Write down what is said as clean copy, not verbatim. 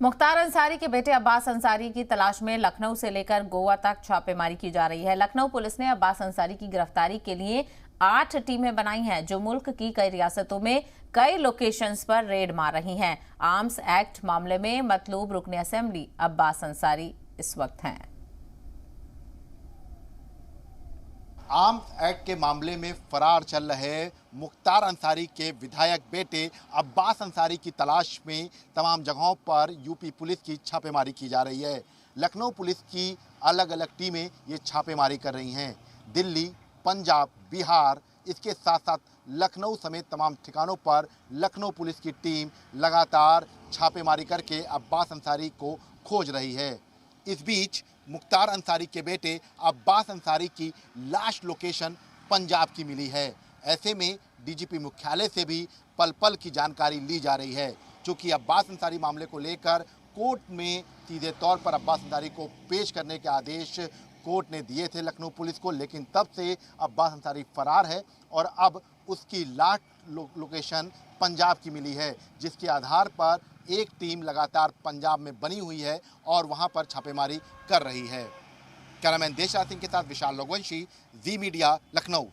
मुख्तार अंसारी के बेटे अब्बास अंसारी की तलाश में लखनऊ से लेकर गोवा तक छापेमारी की जा रही है। लखनऊ पुलिस ने अब्बास अंसारी की गिरफ्तारी के लिए 8 टीमें बनाई हैं, जो मुल्क की कई रियासतों में कई लोकेशंस पर रेड मार रही हैं। आर्म्स एक्ट मामले में मतलूब रुकने असेंबली अब्बास अंसारी इस वक्त हैं। आर्म्स एक्ट के मामले में फरार चल रहे मुख्तार अंसारी के विधायक बेटे अब्बास अंसारी की तलाश में तमाम जगहों पर यूपी पुलिस की छापेमारी की जा रही है। लखनऊ पुलिस की अलग अलग टीमें ये छापेमारी कर रही हैं। दिल्ली, पंजाब, बिहार, इसके साथ साथ लखनऊ समेत तमाम ठिकानों पर लखनऊ पुलिस की टीम लगातार छापेमारी करके अब्बास अंसारी को खोज रही है। इस बीच मुख्तार अंसारी के बेटे अब्बास अंसारी की लाश लोकेशन पंजाब की मिली है। ऐसे में डीजीपी मुख्यालय से भी पल पल की जानकारी ली जा रही है। चूँकि अब्बास अंसारी मामले को लेकर कोर्ट में सीधे तौर पर अब्बास अंसारी को पेश करने के आदेश कोर्ट ने दिए थे लखनऊ पुलिस को, लेकिन तब से अब्बास अंसारी फरार है और अब उसकी लाश लोकेशन पंजाब की मिली है, जिसके आधार पर एक टीम लगातार पंजाब में बनी हुई है और वहां पर छापेमारी कर रही है। कैमरामैन देशराज सिंह के साथ विशाल लोगवंशी, जी मीडिया, लखनऊ।